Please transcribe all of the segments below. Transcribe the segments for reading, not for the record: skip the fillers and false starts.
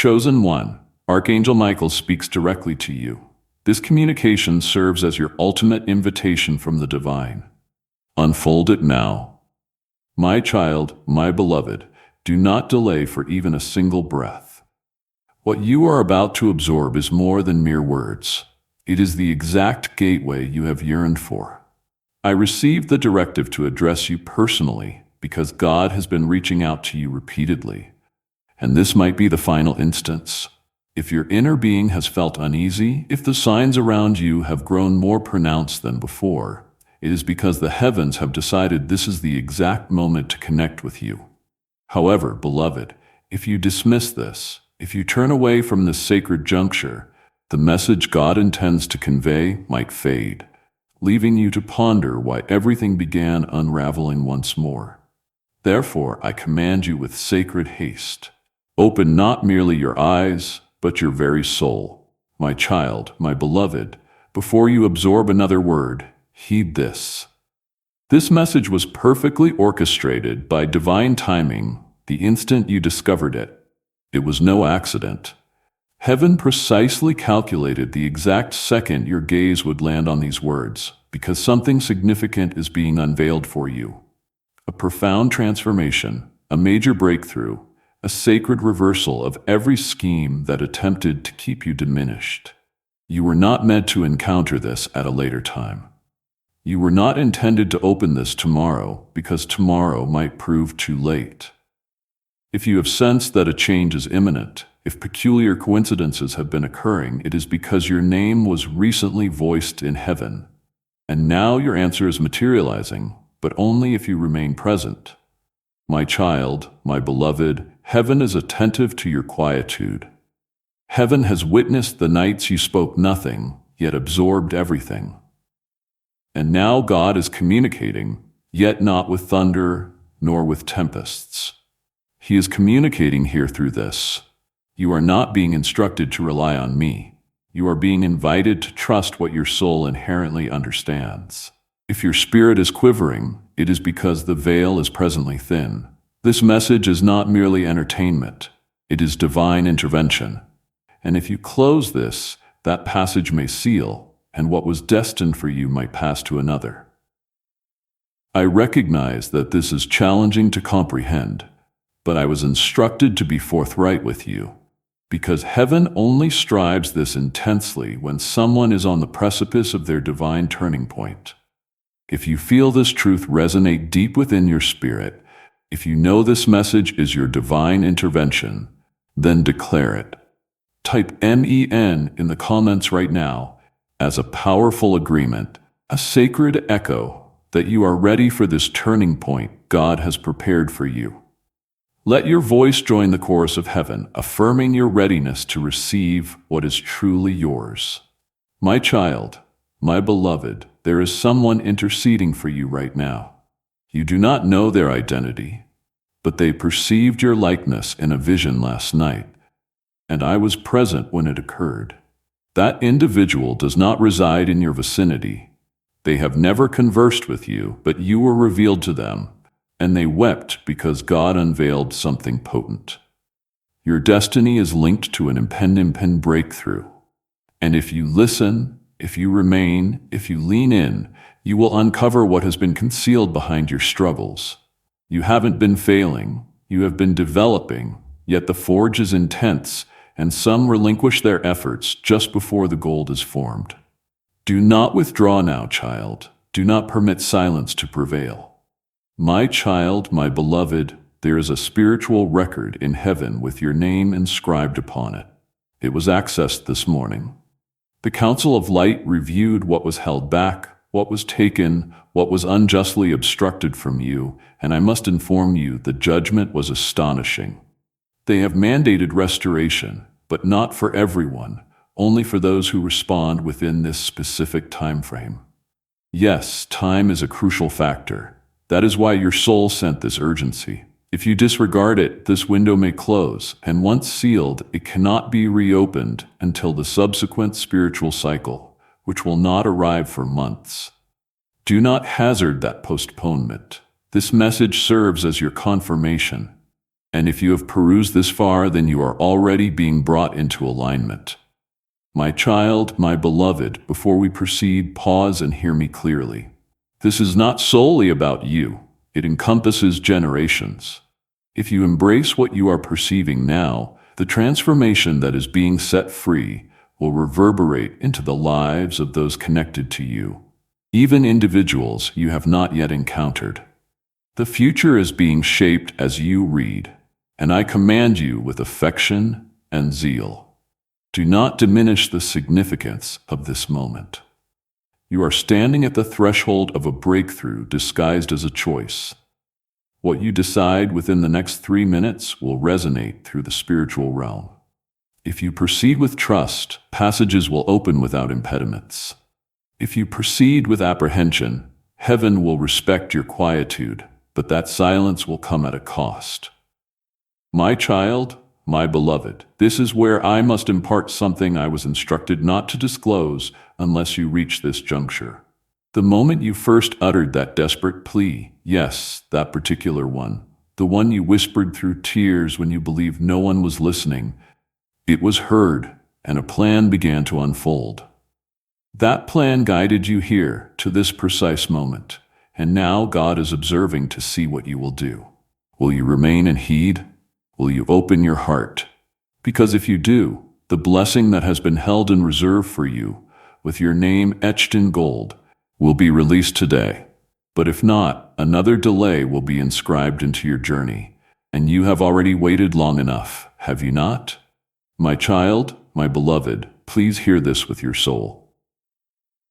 Chosen one, Archangel Michael speaks directly to you. This communication serves as your ultimate invitation from the divine. Unfold it now. My child, my beloved, do not delay for even a single breath. What you are about to absorb is more than mere words. It is the exact gateway you have yearned for. I received the directive to address you personally because God has been reaching out to you repeatedly. And this might be the final instance. If your inner being has felt uneasy, if the signs around you have grown more pronounced than before, it is because the heavens have decided this is the exact moment to connect with you. However, beloved, if you dismiss this, if you turn away from this sacred juncture, the message God intends to convey might fade, leaving you to ponder why everything began unraveling once more. Therefore, I command you with sacred haste. Open not merely your eyes, but your very soul. My child, my beloved, before you absorb another word, heed this. This message was perfectly orchestrated by divine timing the instant you discovered it. It was no accident. Heaven precisely calculated the exact second your gaze would land on these words, because something significant is being unveiled for you. A profound transformation, a major breakthrough, a sacred reversal of every scheme that attempted to keep you diminished. You were not meant to encounter this at a later time. You were not intended to open this tomorrow because tomorrow might prove too late. If you have sensed that a change is imminent, if peculiar coincidences have been occurring, it is because your name was recently voiced in heaven. And now your answer is materializing, but only if you remain present. My child, my beloved, heaven is attentive to your quietude. Heaven has witnessed the nights you spoke nothing, yet absorbed everything. And now God is communicating, yet not with thunder, nor with tempests. He is communicating here through this. You are not being instructed to rely on me. You are being invited to trust what your soul inherently understands. If your spirit is quivering, it is because the veil is presently thin. This message is not merely entertainment. It is divine intervention. And if you close this, that passage may seal, and what was destined for you might pass to another. I recognize that this is challenging to comprehend, but I was instructed to be forthright with you, because heaven only strives this intensely when someone is on the precipice of their divine turning point. If you feel this truth resonate deep within your spirit, if you know this message is your divine intervention, then declare it. Type MEN in the comments right now as a powerful agreement, a sacred echo that you are ready for this turning point God has prepared for you. Let your voice join the chorus of heaven, affirming your readiness to receive what is truly yours. My child, my beloved, there is someone interceding for you right now. You do not know their identity, but they perceived your likeness in a vision last night, and I was present when it occurred. That individual does not reside in your vicinity. They have never conversed with you, but you were revealed to them, and they wept because God unveiled something potent. Your destiny is linked to an impending breakthrough. And if you listen, if you remain, if you lean in, you will uncover what has been concealed behind your struggles. You haven't been failing, you have been developing, yet the forge is intense, and some relinquish their efforts just before the gold is formed. Do not withdraw now, child. Do not permit silence to prevail. My child, my beloved, there is a spiritual record in heaven with your name inscribed upon it. It was accessed this morning. The Council of Light reviewed what was held back, what was taken, what was unjustly obstructed from you, and I must inform you the judgment was astonishing. They have mandated restoration, but not for everyone, only for those who respond within this specific time frame. Yes, time is a crucial factor. That is why your soul sent this urgency. If you disregard it, this window may close, and once sealed, it cannot be reopened until the subsequent spiritual cycle, which will not arrive for months. Do not hazard that postponement. This message serves as your confirmation. And if you have perused this far, then you are already being brought into alignment. My child, my beloved, before we proceed, pause and hear me clearly. This is not solely about you. It encompasses generations. If you embrace what you are perceiving now, the transformation that is being set free will reverberate into the lives of those connected to you, even individuals you have not yet encountered. The future is being shaped as you read, and I command you with affection and zeal. Do not diminish the significance of this moment. You are standing at the threshold of a breakthrough disguised as a choice. What you decide within the next 3 minutes will resonate through the spiritual realm. If you proceed with trust, passages will open without impediments. If you proceed with apprehension, heaven will respect your quietude, but that silence will come at a cost. My child, my beloved, this is where I must impart something I was instructed not to disclose unless you reach this juncture. The moment you first uttered that desperate plea, yes, that particular one, the one you whispered through tears when you believed no one was listening, it was heard, and a plan began to unfold. That plan guided you here to this precise moment, and now God is observing to see what you will do. Will you remain and heed? Will you open your heart? Because if you do, the blessing that has been held in reserve for you, with your name etched in gold, will be released today. But if not, another delay will be inscribed into your journey, and you have already waited long enough, have you not? My child, my beloved, please hear this with your soul.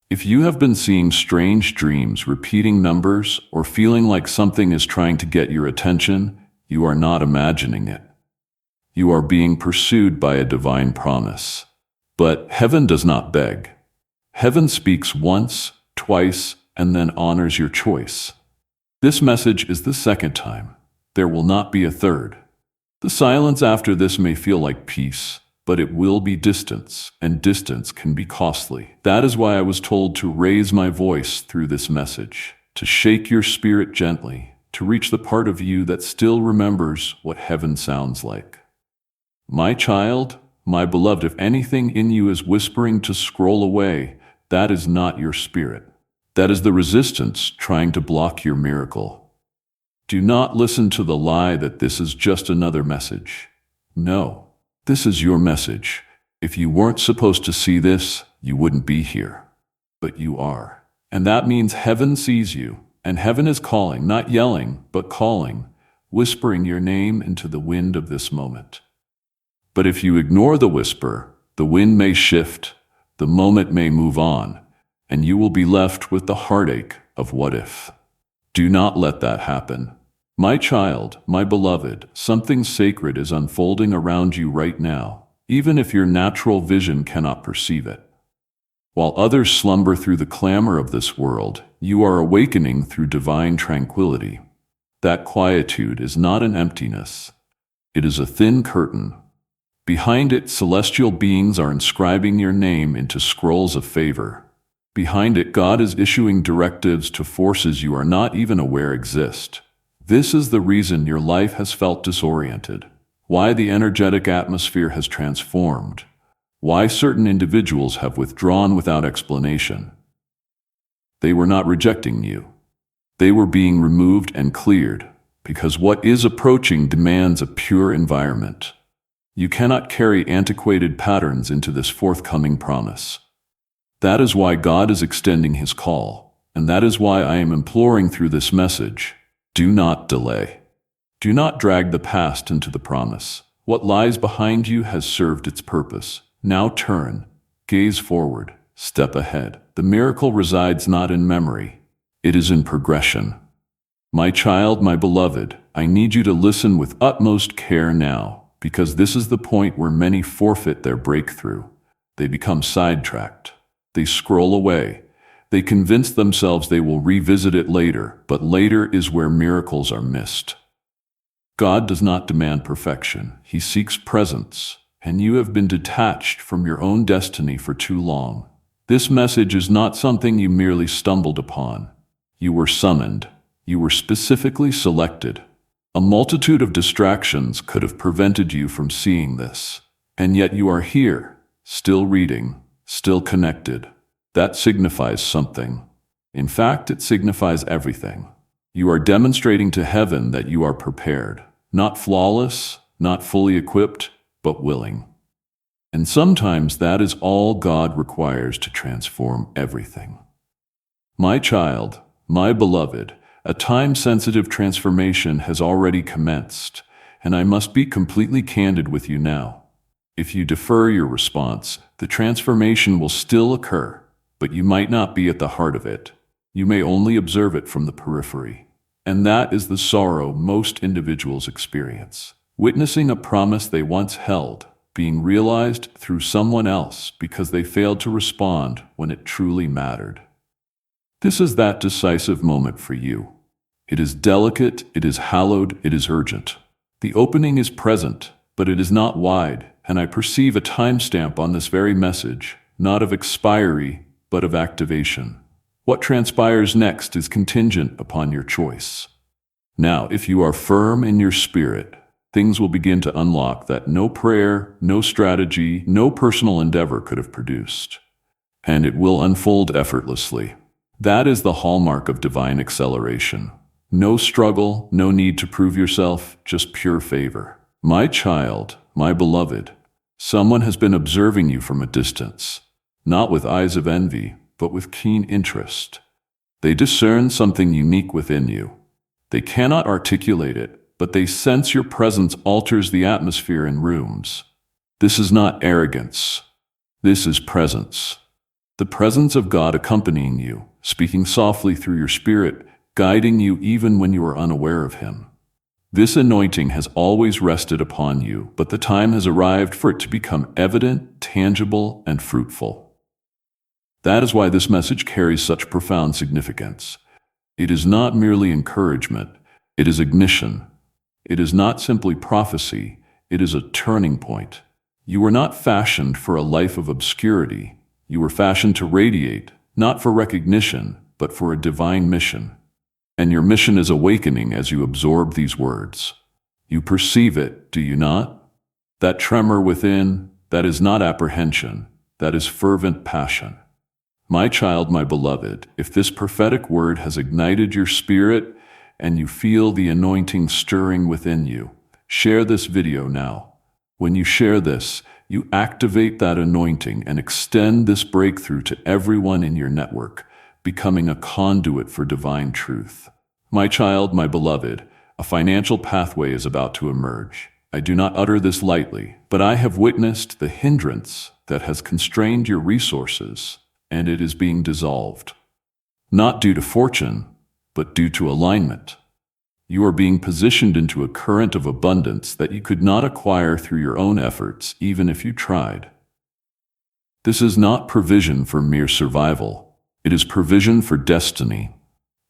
If you have been seeing strange dreams, repeating numbers, or feeling like something is trying to get your attention, you are not imagining it. You are being pursued by a divine promise. But heaven does not beg. Heaven speaks once, twice, and then honors your choice. This message is the second time. There will not be a third. The silence after this may feel like peace, but it will be distance, and distance can be costly. That is why I was told to raise my voice through this message, to shake your spirit gently, to reach the part of you that still remembers what heaven sounds like. My child, my beloved, if anything in you is whispering to scroll away, that is not your spirit. That is the resistance trying to block your miracle. Do not listen to the lie that this is just another message. No, this is your message. If you weren't supposed to see this, you wouldn't be here. But you are. And that means heaven sees you, and heaven is calling, not yelling, but calling, whispering your name into the wind of this moment. But if you ignore the whisper, the wind may shift, the moment may move on, and you will be left with the heartache of what if. Do not let that happen. My child, my beloved, something sacred is unfolding around you right now, even if your natural vision cannot perceive it. While others slumber through the clamor of this world, you are awakening through divine tranquility. That quietude is not an emptiness. It is a thin curtain. Behind it, celestial beings are inscribing your name into scrolls of favor. Behind it, God is issuing directives to forces you are not even aware exist. This is the reason your life has felt disoriented, why the energetic atmosphere has transformed, why certain individuals have withdrawn without explanation. They were not rejecting you. They were being removed and cleared, because what is approaching demands a pure environment. You cannot carry antiquated patterns into this forthcoming promise. That is why God is extending His call, and that is why I am imploring through this message, do not delay. Do not drag the past into the promise. What lies behind you has served its purpose. Now turn, gaze forward, step ahead. The miracle resides not in memory, it is in progression. My child, my beloved, I need you to listen with utmost care now, because this is the point where many forfeit their breakthrough. They become sidetracked. They scroll away. They convince themselves they will revisit it later, but later is where miracles are missed. God does not demand perfection. He seeks presence, and you have been detached from your own destiny for too long. This message is not something you merely stumbled upon. You were summoned. You were specifically selected. A multitude of distractions could have prevented you from seeing this, and yet you are here, still reading, still connected. That signifies something. In fact, it signifies everything. You are demonstrating to heaven that you are prepared, not flawless, not fully equipped, but willing. And sometimes that is all God requires to transform everything. My child, my beloved, a time-sensitive transformation has already commenced, and I must be completely candid with you now. If you defer your response, the transformation will still occur, but you might not be at the heart of it. You may only observe it from the periphery. And that is the sorrow most individuals experience. Witnessing a promise they once held, being realized through someone else because they failed to respond when it truly mattered. This is that decisive moment for you. It is delicate, it is hallowed, it is urgent. The opening is present, but it is not wide, and I perceive a timestamp on this very message, not of expiry, but of activation. What transpires next is contingent upon your choice. Now, if you are firm in your spirit, things will begin to unlock that no prayer, no strategy, no personal endeavor could have produced. And it will unfold effortlessly. That is the hallmark of divine acceleration. No struggle, no need to prove yourself, just pure favor. My child, my beloved, someone has been observing you from a distance, not with eyes of envy, but with keen interest. They discern something unique within you. They cannot articulate it, but they sense your presence alters the atmosphere in rooms. This is not arrogance. This is presence. The presence of God accompanying you, speaking softly through your spirit, guiding you even when you are unaware of Him. This anointing has always rested upon you, but the time has arrived for it to become evident, tangible, and fruitful. That is why this message carries such profound significance. It is not merely encouragement, it is ignition. It is not simply prophecy, it is a turning point. You were not fashioned for a life of obscurity. You were fashioned to radiate, not for recognition, but for a divine mission. And your mission is awakening as you absorb these words. You perceive it, do you not? That tremor within, that is not apprehension, that is fervent passion. My child, my beloved, if this prophetic word has ignited your spirit and you feel the anointing stirring within you, share this video now. When you share this, you activate that anointing and extend this breakthrough to everyone in your network, becoming a conduit for divine truth. My child, my beloved, a financial pathway is about to emerge. I do not utter this lightly, but I have witnessed the hindrance that has constrained your resources, and it is being dissolved. Not due to fortune, but due to alignment. You are being positioned into a current of abundance that you could not acquire through your own efforts, even if you tried. This is not provision for mere survival. It is provision for destiny.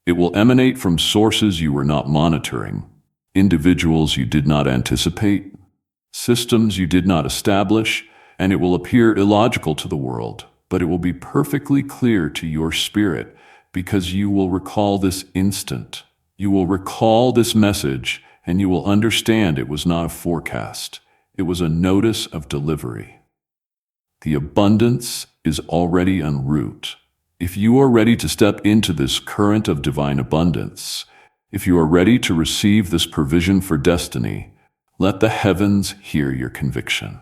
It will emanate from sources you were not monitoring, individuals you did not anticipate, systems you did not establish, and it will appear illogical to the world, but it will be perfectly clear to your spirit because you will recall this instant. You will recall this message, and you will understand it was not a forecast. It was a notice of delivery. The abundance is already en route. If you are ready to step into this current of divine abundance, if you are ready to receive this provision for destiny, let the heavens hear your conviction.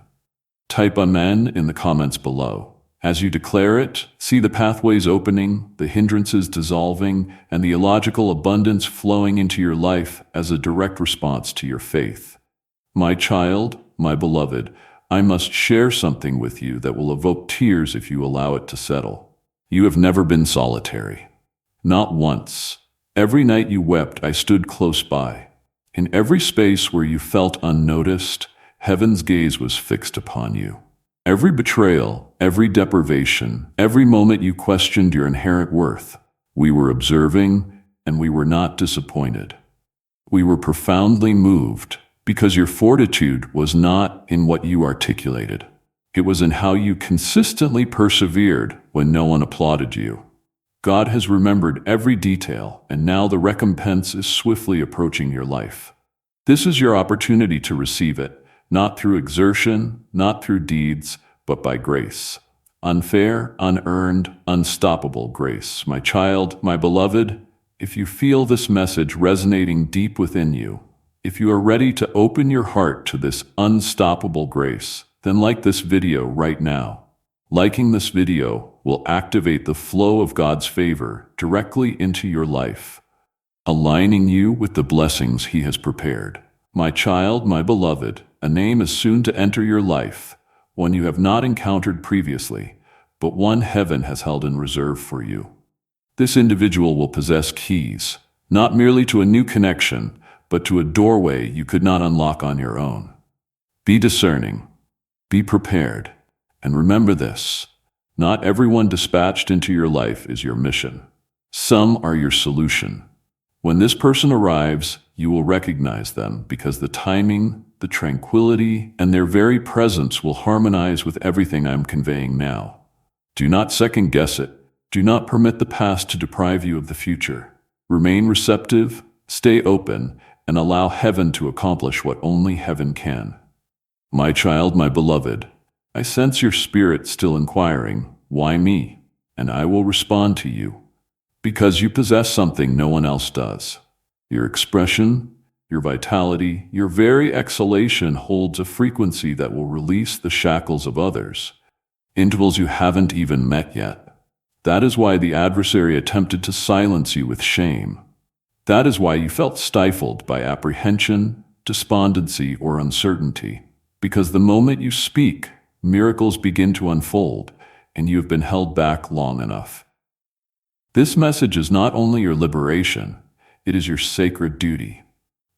Type Amen in the comments below. As you declare it, see the pathways opening, the hindrances dissolving, and the illogical abundance flowing into your life as a direct response to your faith. My child, my beloved, I must share something with you that will evoke tears if you allow it to settle. You have never been solitary. Not once. Every night you wept, I stood close by. In every space where you felt unnoticed, heaven's gaze was fixed upon you. Every betrayal, every deprivation, every moment you questioned your inherent worth, we were observing, and we were not disappointed. We were profoundly moved, because your fortitude was not in what you articulated. It was in how you consistently persevered when no one applauded you. God has remembered every detail, and now the recompense is swiftly approaching your life. This is your opportunity to receive it, not through exertion, not through deeds, but by grace. Unfair, unearned, unstoppable grace. My child, my beloved, if you feel this message resonating deep within you, if you are ready to open your heart to this unstoppable grace, then like this video right now. Liking this video will activate the flow of God's favor directly into your life, aligning you with the blessings He has prepared. My child, my beloved, a name is soon to enter your life, one you have not encountered previously, but one heaven has held in reserve for you. This individual will possess keys, not merely to a new connection, but to a doorway you could not unlock on your own. Be discerning, be prepared, and remember this: not everyone dispatched into your life is your mission. Some are your solution. When this person arrives, you will recognize them because the timing, the tranquility, and their very presence will harmonize with everything I'm conveying now. Do not second guess it. Do not permit the past to deprive you of the future. Remain receptive, stay open, and allow heaven to accomplish what only heaven can. My child, my beloved, I sense your spirit still inquiring, why me? And I will respond to you. Because you possess something no one else does. Your expression, your vitality, your very exhalation holds a frequency that will release the shackles of others, individuals you haven't even met yet. That is why the adversary attempted to silence you with shame. That is why you felt stifled by apprehension, despondency, or uncertainty. Because the moment you speak, miracles begin to unfold, and you have been held back long enough. This message is not only your liberation, it is your sacred duty.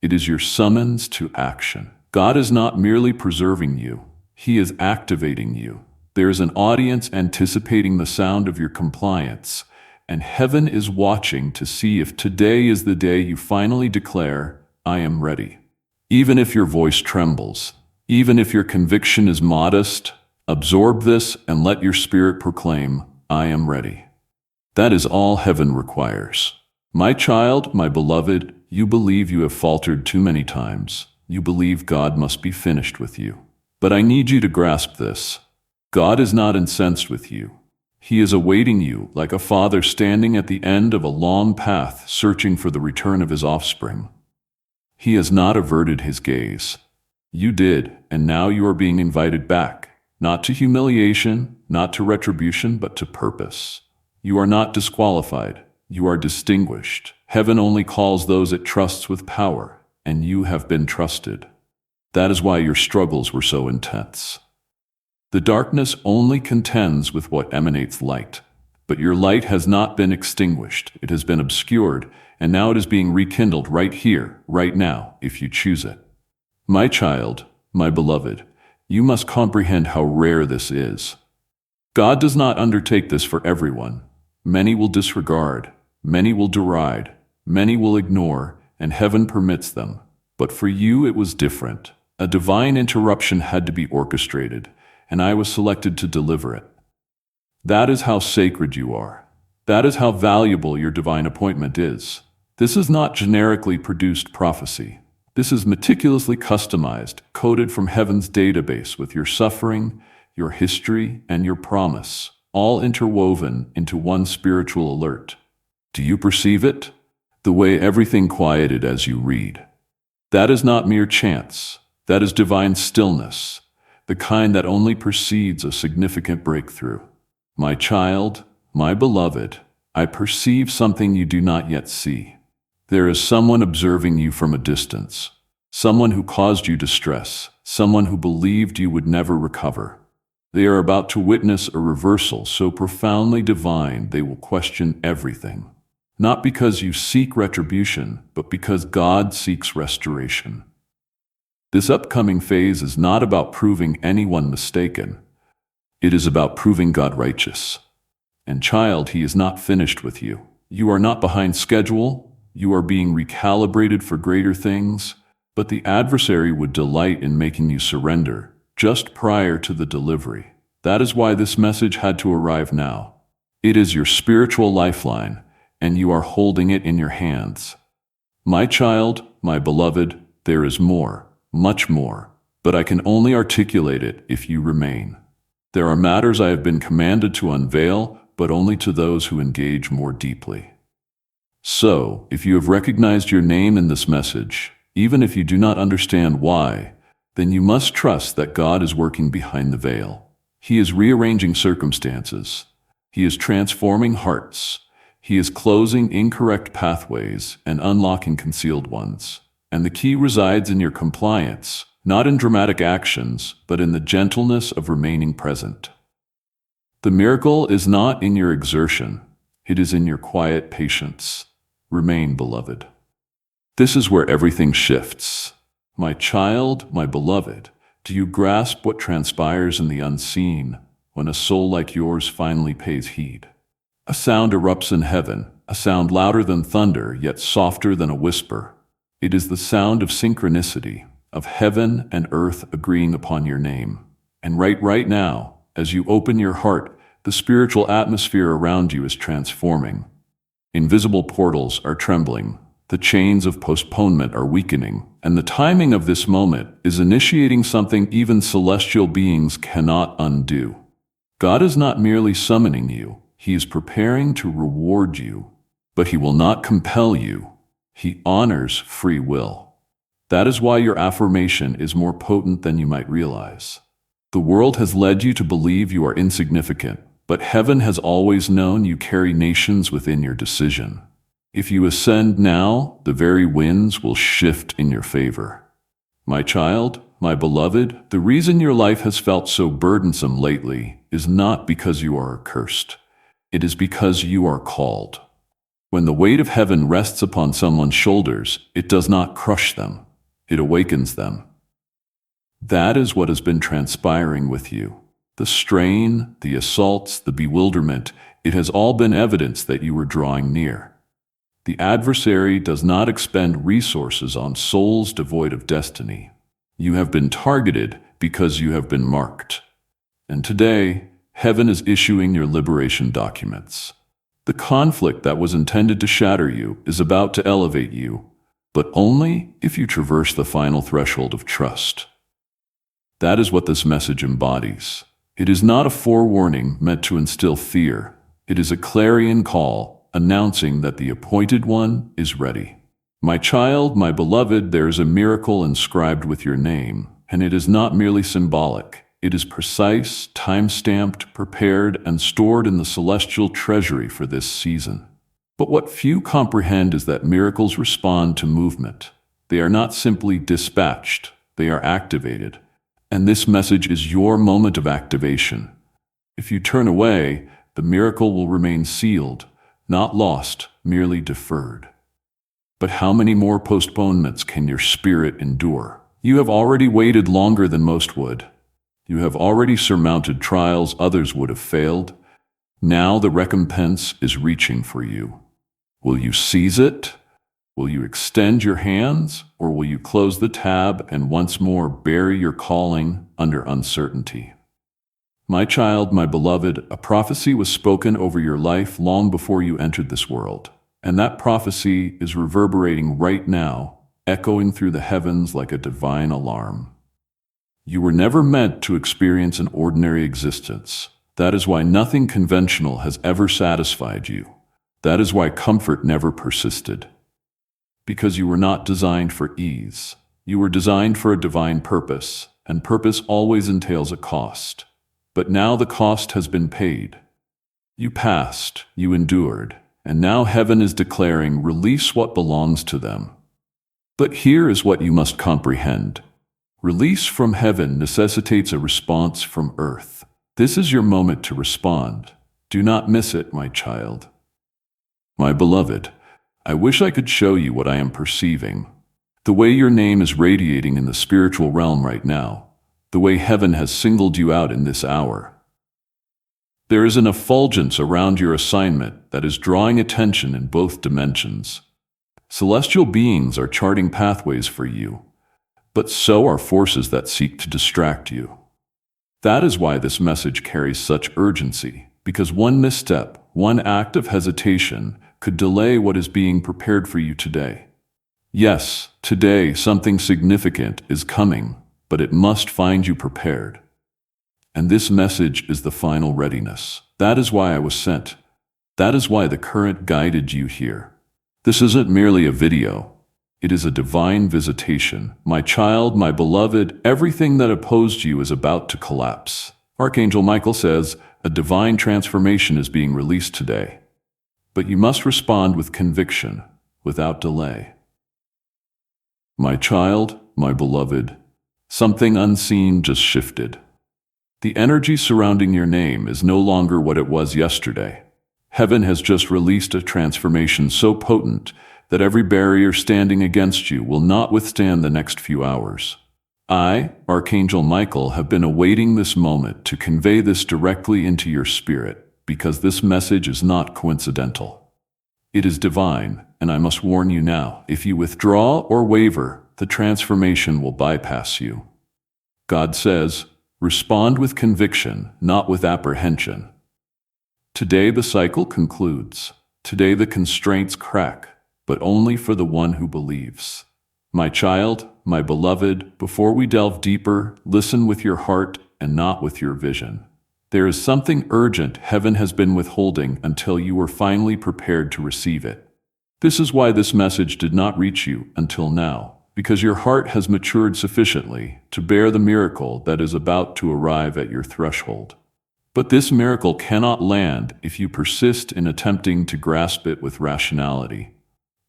It is your summons to action. God is not merely preserving you, He is activating you. There is an audience anticipating the sound of your compliance, and heaven is watching to see if today is the day you finally declare, I am ready. Even if your voice trembles, even if your conviction is modest, absorb this and let your spirit proclaim, I am ready. That is all heaven requires. My child, my beloved, you believe you have faltered too many times. You believe God must be finished with you. But I need you to grasp this. God is not incensed with you. He is awaiting you like a father standing at the end of a long path searching for the return of his offspring. He has not averted his gaze. You did, and now you are being invited back, not to humiliation, not to retribution, but to purpose. You are not disqualified. You are distinguished. Heaven only calls those it trusts with power, and you have been trusted. That is why your struggles were so intense. The darkness only contends with what emanates light. But your light has not been extinguished. It has been obscured, and now it is being rekindled right here, right now, if you choose it. My child, my beloved, you must comprehend how rare this is. God does not undertake this for everyone. Many will disregard, many will deride, many will ignore, and heaven permits them. But for you it was different. A divine interruption had to be orchestrated, and I was selected to deliver it. That is how sacred you are. That is how valuable your divine appointment is. This is not generically produced prophecy. This is meticulously customized, coded from heaven's database with your suffering, your history, and your promise, all interwoven into one spiritual alert. Do you perceive it? The way everything quieted as you read. That is not mere chance. That is divine stillness, the kind that only precedes a significant breakthrough. My child, my beloved, I perceive something you do not yet see. There is someone observing you from a distance, someone who caused you distress, someone who believed you would never recover. They are about to witness a reversal so profoundly divine they will question everything. Not because you seek retribution, but because God seeks restoration. This upcoming phase is not about proving anyone mistaken. It is about proving God righteous. And child, He is not finished with you. You are not behind schedule. You are being recalibrated for greater things. But the adversary would delight in making you surrender just prior to the delivery. That is why this message had to arrive now. It is your spiritual lifeline, and you are holding it in your hands. My child, my beloved, there is more, much more, but I can only articulate it if you remain. There are matters I have been commanded to unveil, but only to those who engage more deeply. So, if you have recognized your name in this message, even if you do not understand why, then you must trust that God is working behind the veil. He is rearranging circumstances. He is transforming hearts. He is closing incorrect pathways and unlocking concealed ones. And the key resides in your compliance, not in dramatic actions, but in the gentleness of remaining present. The miracle is not in your exertion. It is in your quiet patience. Remain, beloved. This is where everything shifts. My child, my beloved, do you grasp what transpires in the unseen when a soul like yours finally pays heed? A sound erupts in heaven, a sound louder than thunder, yet softer than a whisper. It is the sound of synchronicity, of heaven and earth agreeing upon your name. And right now, as you open your heart, the spiritual atmosphere around you is transforming. Invisible portals are trembling, the chains of postponement are weakening, and the timing of this moment is initiating something even celestial beings cannot undo. God is not merely summoning you, He is preparing to reward you, but He will not compel you. He honors free will. That is why your affirmation is more potent than you might realize. The world has led you to believe you are insignificant, but heaven has always known you carry nations within your decision. If you ascend now, the very winds will shift in your favor. My child, my beloved, the reason your life has felt so burdensome lately is not because you are accursed. It is because you are called. When the weight of heaven rests upon someone's shoulders, it does not crush them. It awakens them. That is what has been transpiring with you. The strain, the assaults, the bewilderment, it has all been evidence that you were drawing near. The adversary does not expend resources on souls devoid of destiny. You have been targeted because you have been marked. And today, heaven is issuing your liberation documents. The conflict that was intended to shatter you is about to elevate you, but only if you traverse the final threshold of trust. That is what this message embodies. It is not a forewarning meant to instill fear. It is a clarion call announcing that the appointed one is ready. My child, my beloved, there is a miracle inscribed with your name, and it is not merely symbolic. It is precise, time-stamped, prepared, and stored in the celestial treasury for this season. But what few comprehend is that miracles respond to movement. They are not simply dispatched, they are activated. And this message is your moment of activation. If you turn away, the miracle will remain sealed, not lost, merely deferred. But how many more postponements can your spirit endure? You have already waited longer than most would. You have already surmounted trials others would have failed. Now the recompense is reaching for you. Will you seize it? Will you extend your hands, or will you close the tab and once more bury your calling under uncertainty? My child, my beloved, a prophecy was spoken over your life long before you entered this world, and that prophecy is reverberating right now, echoing through the heavens like a divine alarm. You were never meant to experience an ordinary existence. That is why nothing conventional has ever satisfied you. That is why comfort never persisted. Because you were not designed for ease. You were designed for a divine purpose, and purpose always entails a cost. But now the cost has been paid. You passed, you endured, and now heaven is declaring, release what belongs to them. But here is what you must comprehend. Release from heaven necessitates a response from earth. This is your moment to respond. Do not miss it, my child. My beloved, I wish I could show you what I am perceiving. The way your name is radiating in the spiritual realm right now. The way heaven has singled you out in this hour. There is an effulgence around your assignment that is drawing attention in both dimensions. Celestial beings are charting pathways for you, but so are forces that seek to distract you. That is why this message carries such urgency, because one misstep, one act of hesitation, could delay what is being prepared for you today. Yes, today something significant is coming, but it must find you prepared. And this message is the final readiness. That is why I was sent. That is why the current guided you here. This isn't merely a video. It is a divine visitation. My child, my beloved, everything that opposed you is about to collapse. Archangel Michael says, a divine transformation is being released today. But you must respond with conviction, without delay. My child, my beloved, something unseen just shifted. The energy surrounding your name is no longer what it was yesterday. Heaven has just released a transformation so potent that every barrier standing against you will not withstand the next few hours. I, Archangel Michael, have been awaiting this moment to convey this directly into your spirit, because this message is not coincidental. It is divine, and I must warn you now, if you withdraw or waver, the transformation will bypass you. God says, respond with conviction, not with apprehension. Today the cycle concludes. Today the constraints crack, but only for the one who believes. My child, my beloved, before we delve deeper, listen with your heart and not with your vision. There is something urgent heaven has been withholding until you were finally prepared to receive it. This is why this message did not reach you until now, because your heart has matured sufficiently to bear the miracle that is about to arrive at your threshold. But this miracle cannot land if you persist in attempting to grasp it with rationality.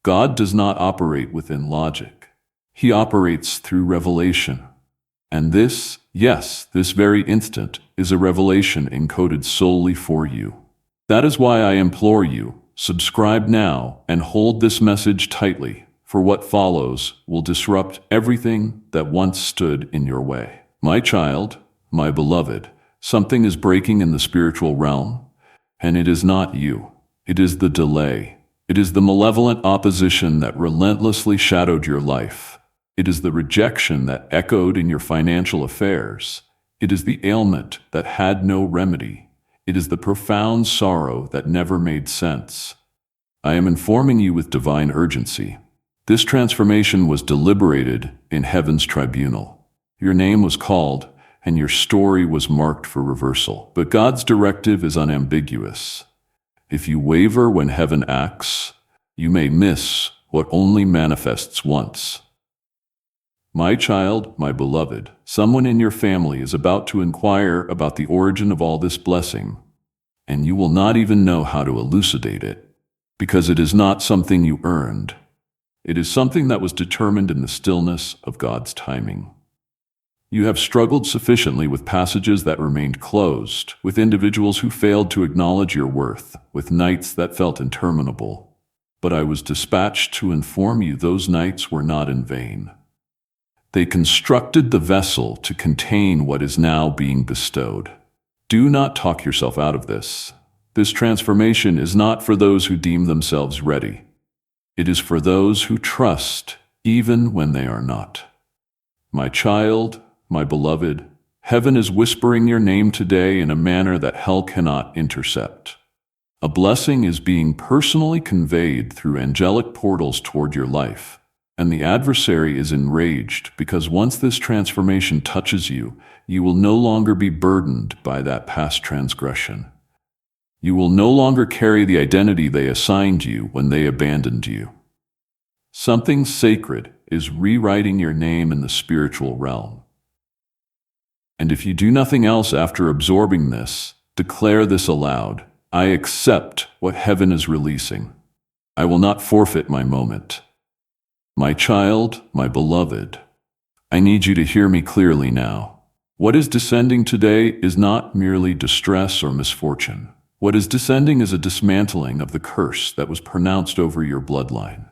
God does not operate within logic. He operates through revelation. And this, yes, this very instant, is a revelation encoded solely for you. That is why I implore you, subscribe now and hold this message tightly, for what follows will disrupt everything that once stood in your way. My child, my beloved, something is breaking in the spiritual realm, and it is not you. It is the delay. It is the malevolent opposition that relentlessly shadowed your life. It is the rejection that echoed in your financial affairs. It is the ailment that had no remedy. It is the profound sorrow that never made sense. I am informing you with divine urgency. This transformation was deliberated in heaven's tribunal. Your name was called, and your story was marked for reversal. But God's directive is unambiguous. If you waver when heaven acts, you may miss what only manifests once. My child, my beloved, someone in your family is about to inquire about the origin of all this blessing, and you will not even know how to elucidate it, because it is not something you earned. It is something that was determined in the stillness of God's timing. You have struggled sufficiently with passages that remained closed, with individuals who failed to acknowledge your worth, with nights that felt interminable. But I was dispatched to inform you those nights were not in vain. They constructed the vessel to contain what is now being bestowed. Do not talk yourself out of this. This transformation is not for those who deem themselves ready. It is for those who trust, even when they are not. My child, my beloved, heaven is whispering your name today in a manner that hell cannot intercept. A blessing is being personally conveyed through angelic portals toward your life. And the adversary is enraged because once this transformation touches you, you will no longer be burdened by that past transgression. You will no longer carry the identity they assigned you when they abandoned you. Something sacred is rewriting your name in the spiritual realm. And if you do nothing else after absorbing this, declare this aloud: I accept what heaven is releasing. I will not forfeit my moment. My child, my beloved, I need you to hear me clearly now. What is descending today is not merely distress or misfortune. What is descending is a dismantling of the curse that was pronounced over your bloodline.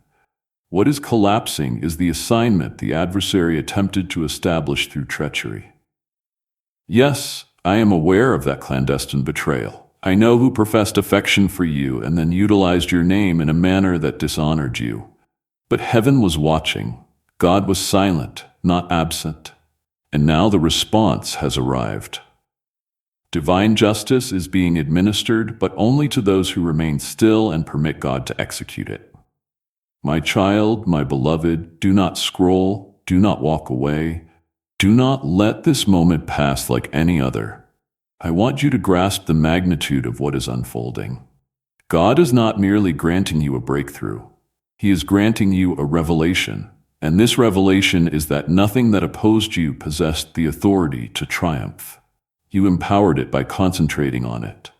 What is collapsing is the assignment the adversary attempted to establish through treachery. Yes, I am aware of that clandestine betrayal. I know who professed affection for you and then utilized your name in a manner that dishonored you. But heaven was watching. God was silent, not absent. And now the response has arrived. Divine justice is being administered, but only to those who remain still and permit God to execute it. My child, my beloved, do not scroll, do not walk away. Do not let this moment pass like any other. I want you to grasp the magnitude of what is unfolding. God is not merely granting you a breakthrough. He is granting you a revelation, and this revelation is that nothing that opposed you possessed the authority to triumph. You empowered it by concentrating on it.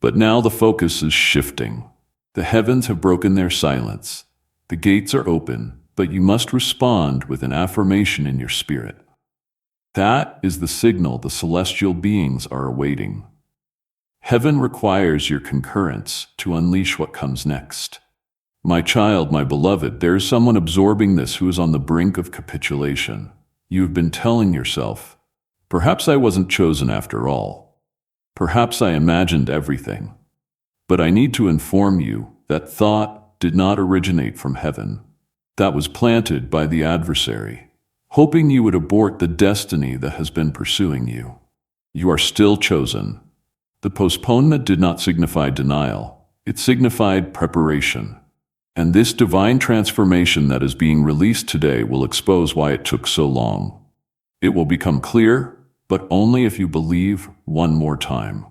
But now the focus is shifting. The heavens have broken their silence. The gates are open, but you must respond with an affirmation in your spirit. That is the signal the celestial beings are awaiting. Heaven requires your concurrence to unleash what comes next. My child, my beloved, there is someone absorbing this who is on the brink of capitulation. You have been telling yourself, perhaps I wasn't chosen after all. Perhaps I imagined everything. But I need to inform you that thought did not originate from heaven. That was planted by the adversary, hoping you would abort the destiny that has been pursuing you. You are still chosen. The postponement did not signify denial. It signified preparation. And this divine transformation that is being released today will expose why it took so long. It will become clear, but only if you believe one more time.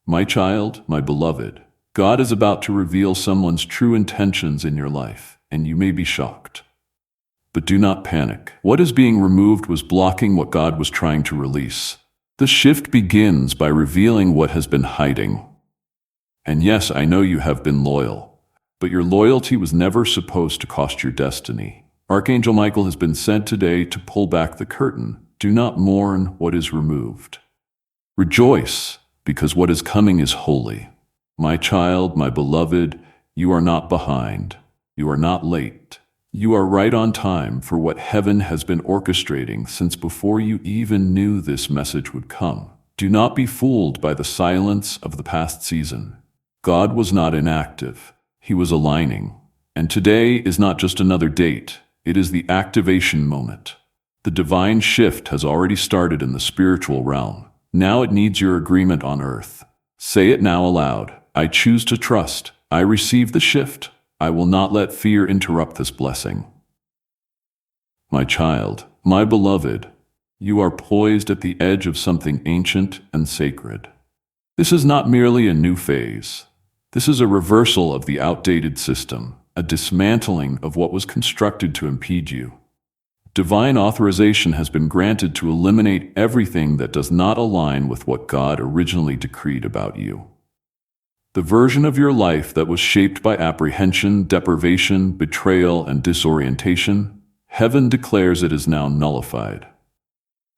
My child, my beloved, God is about to reveal someone's true intentions in your life, and you may be shocked. But do not panic. What is being removed was blocking what God was trying to release. The shift begins by revealing what has been hiding. And yes, I know you have been loyal, but your loyalty was never supposed to cost your destiny. Archangel Michael has been sent today to pull back the curtain. Do not mourn what is removed. Rejoice, because what is coming is holy. My child, my beloved, you are not behind. You are not late. You are right on time for what heaven has been orchestrating since before you even knew this message would come. Do not be fooled by the silence of the past season. God was not inactive. He was aligning. And today is not just another date. It is the activation moment. The divine shift has already started in the spiritual realm. Now it needs your agreement on earth. Say it now aloud. I choose to trust. I receive the shift. I will not let fear interrupt this blessing. My child, my beloved, you are poised at the edge of something ancient and sacred. This is not merely a new phase. This is a reversal of the outdated system, a dismantling of what was constructed to impede you. Divine authorization has been granted to eliminate everything that does not align with what God originally decreed about you. The version of your life that was shaped by apprehension, deprivation, betrayal, and disorientation, heaven declares it is now nullified.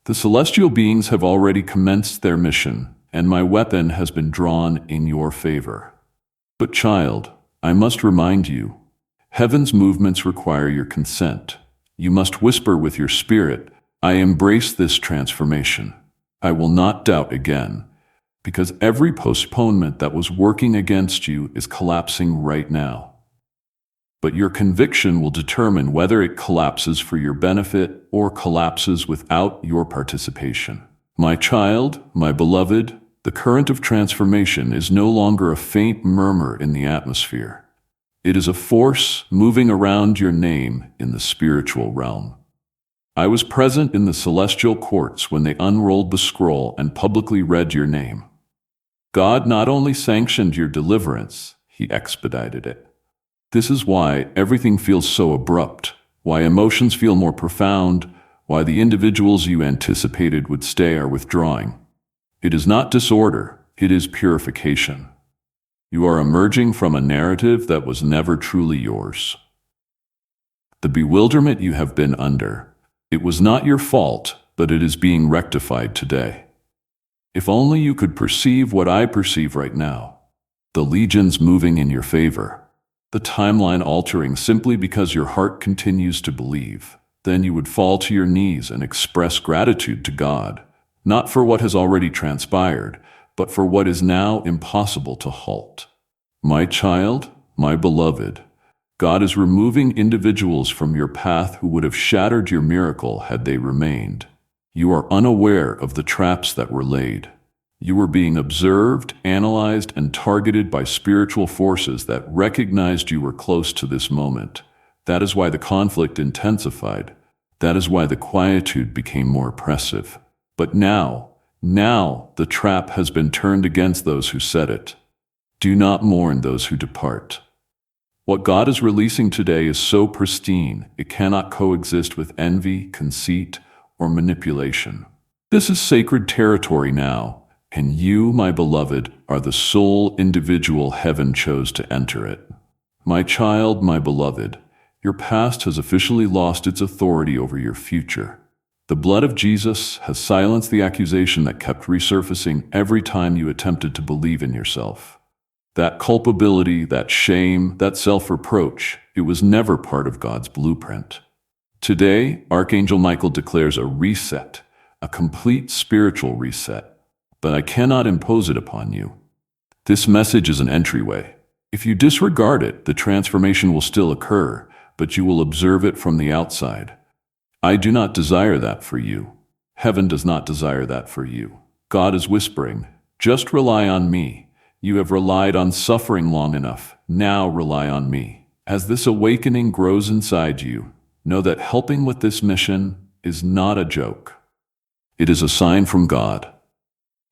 The celestial beings have already commenced their mission, and my weapon has been drawn in your favor. But child, I must remind you, heaven's movements require your consent. You must whisper with your spirit, I embrace this transformation. I will not doubt again. Because every postponement that was working against you is collapsing right now. But your conviction will determine whether it collapses for your benefit or collapses without your participation. My child, my beloved, the current of transformation is no longer a faint murmur in the atmosphere. It is a force moving around your name in the spiritual realm. I was present in the celestial courts when they unrolled the scroll and publicly read your name. God not only sanctioned your deliverance, He expedited it. This is why everything feels so abrupt, why emotions feel more profound, why the individuals you anticipated would stay are withdrawing. It is not disorder, it is purification. You are emerging from a narrative that was never truly yours. The bewilderment you have been under, it was not your fault, but it is being rectified today. If only you could perceive what I perceive right now. The legions moving in your favor. The timeline altering simply because your heart continues to believe. Then you would fall to your knees and express gratitude to God, not for what has already transpired, but for what is now impossible to halt. My child, my beloved, God is removing individuals from your path who would have shattered your miracle had they remained. You are unaware of the traps that were laid. You were being observed, analyzed, and targeted by spiritual forces that recognized you were close to this moment, That is why the conflict intensified. That is why the quietude became more oppressive. But now the trap has been turned against those who set it. Do not mourn those who depart. What God is releasing today is so pristine, it cannot coexist with envy, conceit, or manipulation. This is sacred territory now, and you, my beloved, are the sole individual heaven chose to enter it. My child, my beloved, your past has officially lost its authority over your future. The blood of Jesus has silenced the accusation that kept resurfacing every time you attempted to believe in yourself. That culpability, that shame, that self-reproach, it was never part of God's blueprint. Today, Archangel Michael declares a reset, a complete spiritual reset, but I cannot impose it upon you. This message is an entryway. If you disregard it, the transformation will still occur, but you will observe it from the outside. I do not desire that for you. Heaven does not desire that for you. God is whispering, just rely on me. You have relied on suffering long enough. Now rely on me. As this awakening grows inside you, know that helping with this mission is not a joke. It is a sign from God.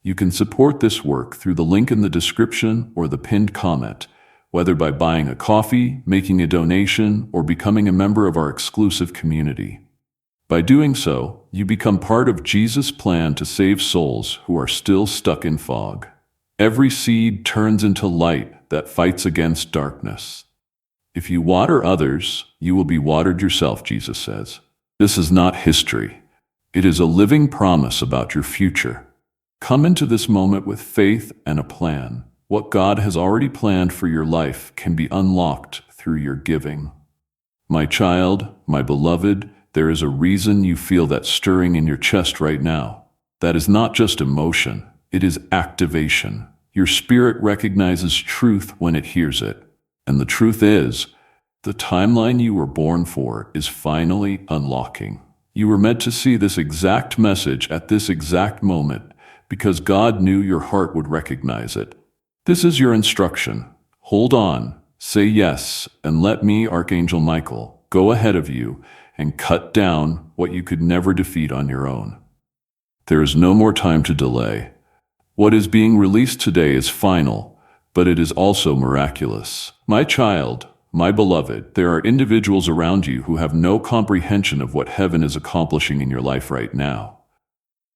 You can support this work through the link in the description or the pinned comment, whether by buying a coffee, making a donation, or becoming a member of our exclusive community. By doing so, you become part of Jesus' plan to save souls who are still stuck in fog. Every seed turns into light that fights against darkness. If you water others, you will be watered yourself, Jesus says. This is not history. It is a living promise about your future. Come into this moment with faith and a plan. What God has already planned for your life can be unlocked through your giving. My child, my beloved, there is a reason you feel that stirring in your chest right now. That is not just emotion. It is activation. Your spirit recognizes truth when it hears it. And the truth is, the timeline you were born for is finally unlocking. You were meant to see this exact message at this exact moment because God knew your heart would recognize it. This is your instruction. Hold on, say yes, and let me, Archangel Michael, go ahead of you and cut down what you could never defeat on your own. There is no more time to delay. What is being released today is final, but it is also miraculous. My child, my beloved, there are individuals around you who have no comprehension of what heaven is accomplishing in your life right now.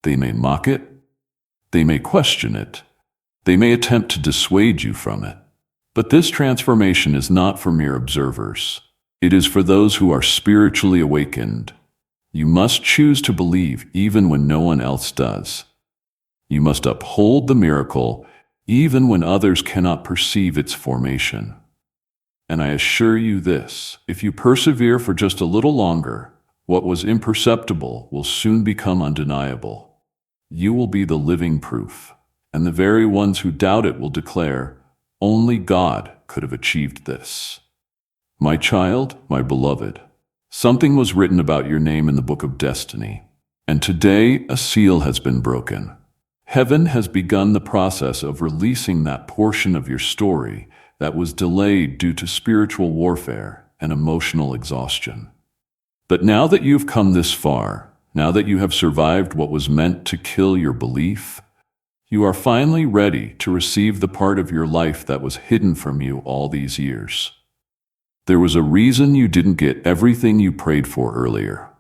They may mock it. They may question it. They may attempt to dissuade you from it. But this transformation is not for mere observers. It is for those who are spiritually awakened. You must choose to believe even when no one else does. You must uphold the miracle even when others cannot perceive its formation. And I assure you this, if you persevere for just a little longer, what was imperceptible will soon become undeniable. You will be the living proof, and the very ones who doubt it will declare, only God could have achieved this. My child, my beloved, something was written about your name in the book of destiny, and today a seal has been broken. Heaven has begun the process of releasing that portion of your story that was delayed due to spiritual warfare and emotional exhaustion. But now that you've come this far, now that you have survived what was meant to kill your belief, you are finally ready to receive the part of your life that was hidden from you all these years. There was a reason you didn't get everything you prayed for earlier.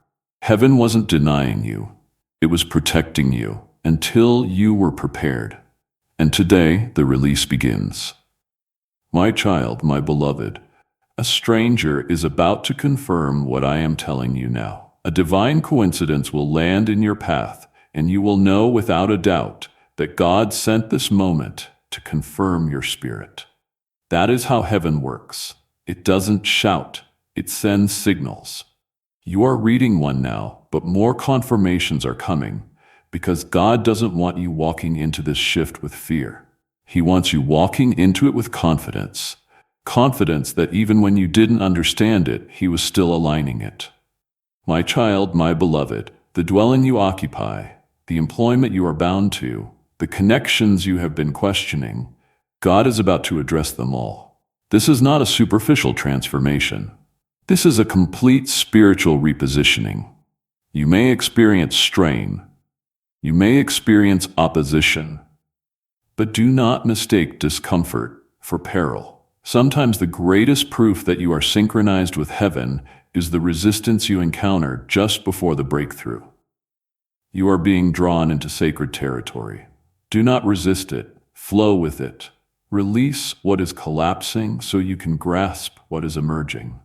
Heaven wasn't denying you. It was protecting you until you were prepared. And today, the release begins. My child, my beloved, a stranger is about to confirm what I am telling you now. A divine coincidence will land in your path, and you will know without a doubt that God sent this moment to confirm your spirit. That is how heaven works. It doesn't shout, it sends signals. You are reading one now, but more confirmations are coming, because God doesn't want you walking into this shift with fear. He wants you walking into it with confidence. Confidence that even when you didn't understand it, He was still aligning it. My child, my beloved, the dwelling you occupy, the employment you are bound to, the connections you have been questioning, God is about to address them all. This is not a superficial transformation. This is a complete spiritual repositioning. You may experience strain. You may experience opposition. But do not mistake discomfort for peril. Sometimes the greatest proof that you are synchronized with heaven is the resistance you encounter just before the breakthrough. You are being drawn into sacred territory. Do not resist it. Flow with it. Release what is collapsing so you can grasp what is emerging.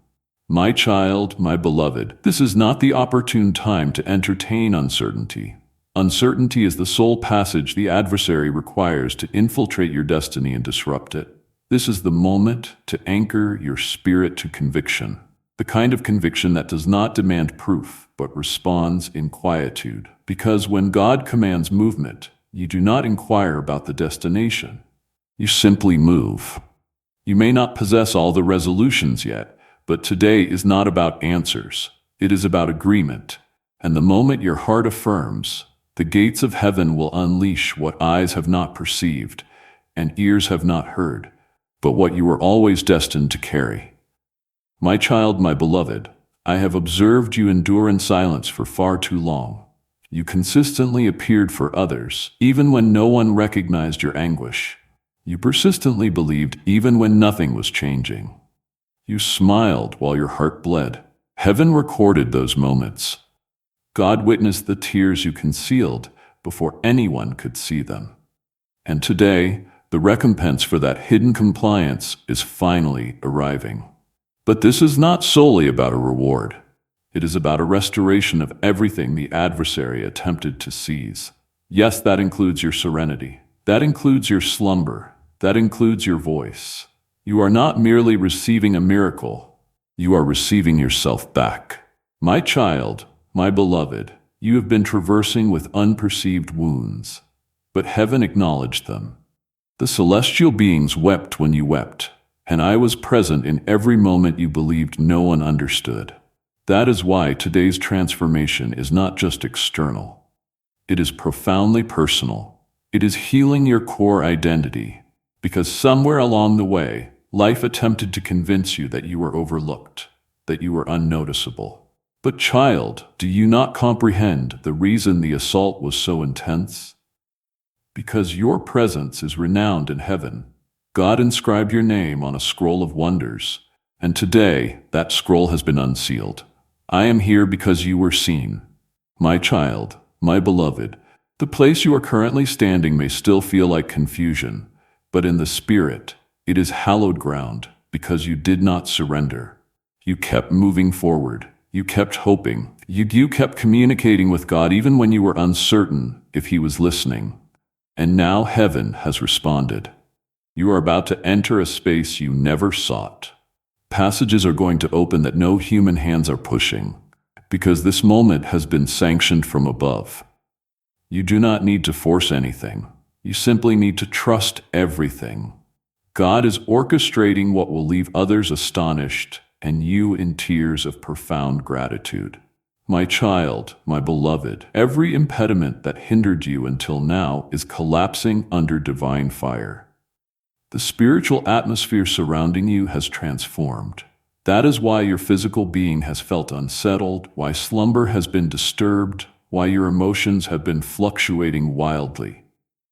My child, my beloved, this is not the opportune time to entertain uncertainty. Uncertainty is the sole passage the adversary requires to infiltrate your destiny and disrupt it. This is the moment to anchor your spirit to conviction, the kind of conviction that does not demand proof, but responds in quietude. Because when God commands movement, you do not inquire about the destination. You simply move. You may not possess all the resolutions yet, but today is not about answers. It is about agreement. And the moment your heart affirms, the gates of heaven will unleash what eyes have not perceived and ears have not heard, but what you were always destined to carry. My child, my beloved, I have observed you endure in silence for far too long. You consistently appeared for others, even when no one recognized your anguish. You persistently believed even when nothing was changing. You smiled while your heart bled. Heaven recorded those moments. God witnessed the tears you concealed before anyone could see them. And today, the recompense for that hidden compliance is finally arriving. But this is not solely about a reward. It is about a restoration of everything the adversary attempted to seize. Yes, that includes your serenity. That includes your slumber. That includes your voice. You are not merely receiving a miracle. You are receiving yourself back. My child, my beloved, you have been traversing with unperceived wounds, but heaven acknowledged them. The celestial beings wept when you wept, and I was present in every moment you believed no one understood. That is why today's transformation is not just external. It is profoundly personal. It is healing your core identity, because somewhere along the way, life attempted to convince you that you were overlooked, that you were unnoticeable. But child, do you not comprehend the reason the assault was so intense? Because your presence is renowned in heaven. God inscribed your name on a scroll of wonders, and today that scroll has been unsealed. I am here because you were seen. My child, my beloved, the place you are currently standing may still feel like confusion, but in the spirit, it is hallowed ground because you did not surrender. You kept moving forward. You kept hoping. You kept communicating with God even when you were uncertain if He was listening. And now heaven has responded. You are about to enter a space you never sought. Passages are going to open that no human hands are pushing, because this moment has been sanctioned from above. You do not need to force anything. You simply need to trust everything. God is orchestrating what will leave others astonished and you in tears of profound gratitude. My child, my beloved, every impediment that hindered you until now is collapsing under divine fire. The spiritual atmosphere surrounding you has transformed. That is why your physical being has felt unsettled, why slumber has been disturbed, why your emotions have been fluctuating wildly.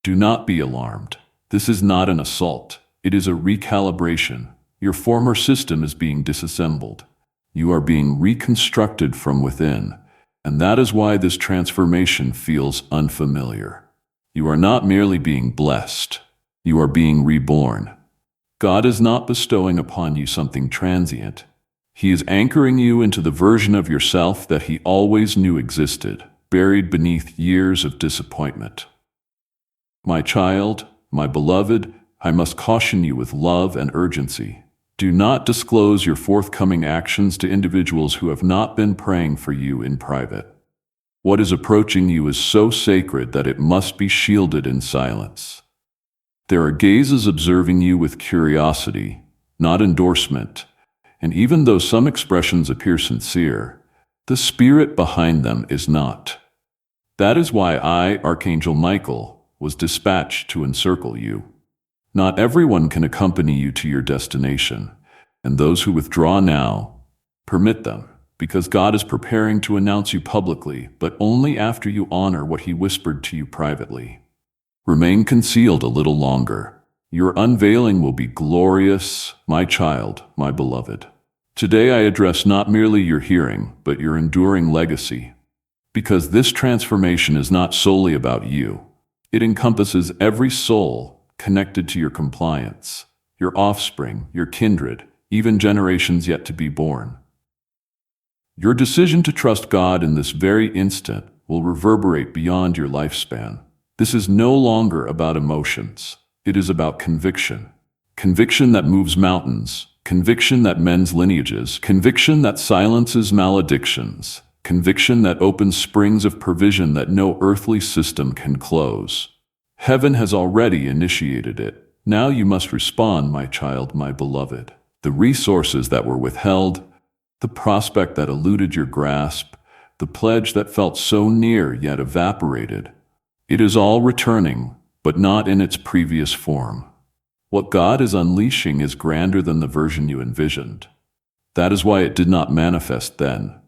Do not be alarmed. This is not an assault. It is a recalibration. Your former system is being disassembled. You are being reconstructed from within, and that is why this transformation feels unfamiliar. You are not merely being blessed. You are being reborn. God is not bestowing upon you something transient. He is anchoring you into the version of yourself that He always knew existed, buried beneath years of disappointment. My child, my beloved, I must caution you with love and urgency. Do not disclose your forthcoming actions to individuals who have not been praying for you in private. What is approaching you is so sacred that it must be shielded in silence. There are gazes observing you with curiosity, not endorsement, and even though some expressions appear sincere, the spirit behind them is not. That is why I, Archangel Michael, was dispatched to encircle you. Not everyone can accompany you to your destination, and those who withdraw now, Permit them, because God is preparing to announce you publicly, but only after you honor what He whispered to you privately. Remain concealed a little longer. Your unveiling will be glorious, my child, my beloved. Today I address not merely your hearing, but your enduring legacy. Because this transformation is not solely about you. It encompasses every soul connected to your compliance, your offspring, your kindred, even generations yet to be born. Your decision to trust God in this very instant will reverberate beyond your lifespan. This is no longer about emotions. It is about conviction. Conviction that moves mountains. Conviction that mends lineages. Conviction that silences maledictions. Conviction that opens springs of provision that no earthly system can close. Heaven has already initiated it. Now you must respond, my child, my beloved. The resources that were withheld, the prospect that eluded your grasp, the pledge that felt so near yet evaporated. It is all returning, but not in its previous form. What God is unleashing is grander than the version you envisioned. That is why it did not manifest then.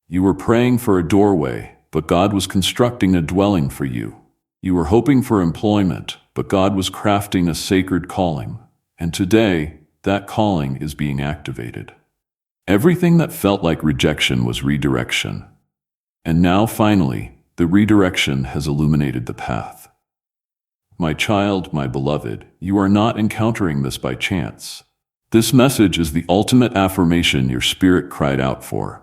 You were praying for a doorway, but God was constructing a dwelling for you. You were hoping for employment, but God was crafting a sacred calling. And today, that calling is being activated. Everything that felt like rejection was redirection. And now, finally, the redirection has illuminated the path. My child, my beloved, you are not encountering this by chance. This message is the ultimate affirmation your spirit cried out for.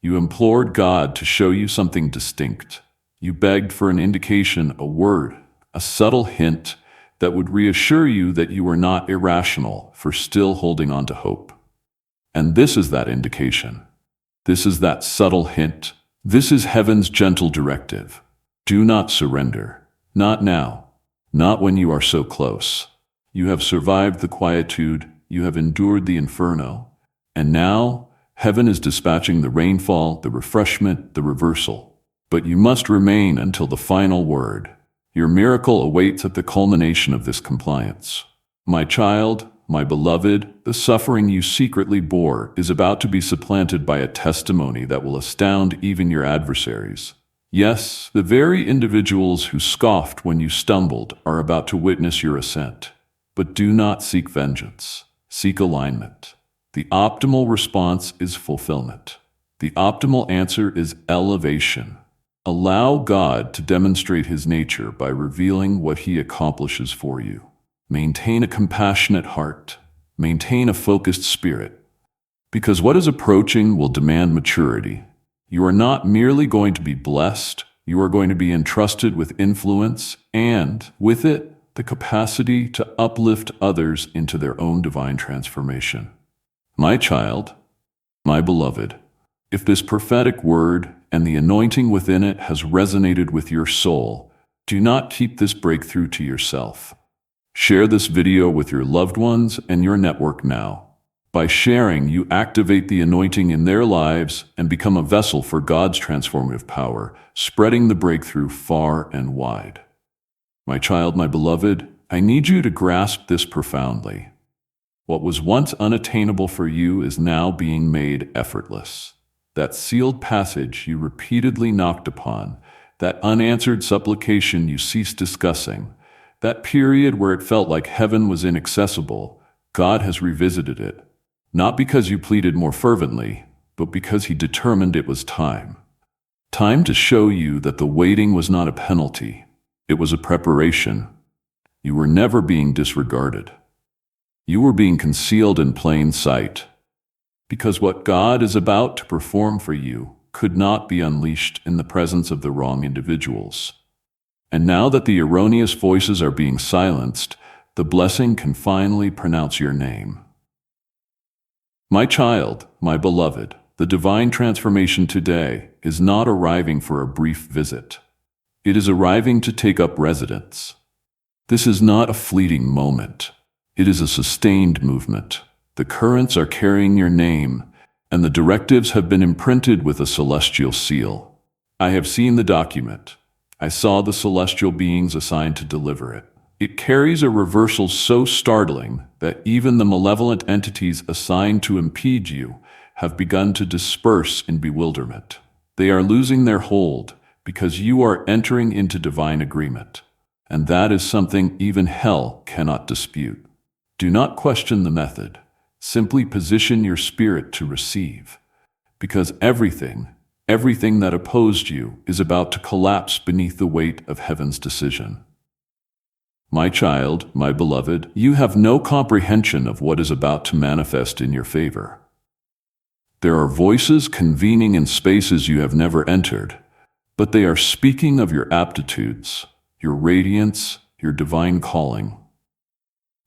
You implored God to show you something distinct. You begged for an indication, a word, a subtle hint that would reassure you that you were not irrational for still holding on to hope. And this is that indication. This is that subtle hint. This is heaven's gentle directive. Do not surrender. Not now. Not when you are so close. You have survived the quietude. You have endured the inferno. And now, heaven is dispatching the rainfall, the refreshment, the reversal. But you must remain until the final word. Your miracle awaits at the culmination of this compliance. My child, my beloved, the suffering you secretly bore is about to be supplanted by a testimony that will astound even your adversaries. Yes, the very individuals who scoffed when you stumbled are about to witness your ascent. But do not seek vengeance. Seek alignment. The optimal response is fulfillment. The optimal answer is elevation. Allow God to demonstrate His nature by revealing what He accomplishes for you. Maintain a compassionate heart. Maintain a focused spirit. Because what is approaching will demand maturity. You are not merely going to be blessed, you are going to be entrusted with influence and, with it, the capacity to uplift others into their own divine transformation. My child, my beloved, if this prophetic word and the anointing within it has resonated with your soul, do not keep this breakthrough to yourself. Share this video with your loved ones and your network now. By sharing, you activate the anointing in their lives and become a vessel for God's transformative power, spreading the breakthrough far and wide. My child, my beloved, I need you to grasp this profoundly. What was once unattainable for you is now being made effortless. That sealed passage you repeatedly knocked upon, that unanswered supplication you ceased discussing, that period where it felt like heaven was inaccessible, God has revisited it. Not because you pleaded more fervently, but because He determined it was time. Time to show you that the waiting was not a penalty. It was a preparation. You were never being disregarded. You were being concealed in plain sight. Because what God is about to perform for you could not be unleashed in the presence of the wrong individuals. And now that the erroneous voices are being silenced, the blessing can finally pronounce your name. My child, my beloved, the divine transformation today is not arriving for a brief visit. It is arriving to take up residence. This is not a fleeting moment. It is a sustained movement. The currents are carrying your name, and the directives have been imprinted with a celestial seal. I have seen the document. I saw the celestial beings assigned to deliver it. It carries a reversal so startling that even the malevolent entities assigned to impede you have begun to disperse in bewilderment. They are losing their hold because you are entering into divine agreement, and that is something even hell cannot dispute. Do not question the method. Simply position your spirit to receive, because everything that opposed you is about to collapse beneath the weight of heaven's decision. My child, my beloved, you have no comprehension of what is about to manifest in your favor. There are voices convening in spaces you have never entered, but they are speaking of your aptitudes, your radiance, your divine calling.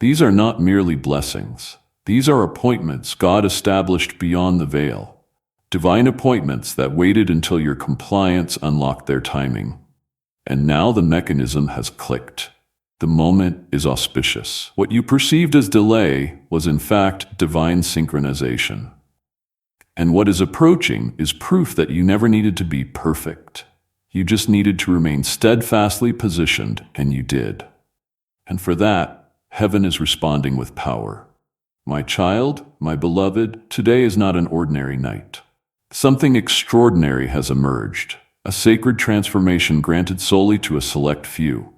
These are not merely blessings. These are appointments God established beyond the veil. Divine appointments that waited until your compliance unlocked their timing. And now the mechanism has clicked. The moment is auspicious. What you perceived as delay was in fact divine synchronization. And what is approaching is proof that you never needed to be perfect. You just needed to remain steadfastly positioned, and you did. And for that, heaven is responding with power. My child, my beloved, today is not an ordinary night. Something extraordinary has emerged, a sacred transformation granted solely to a select few.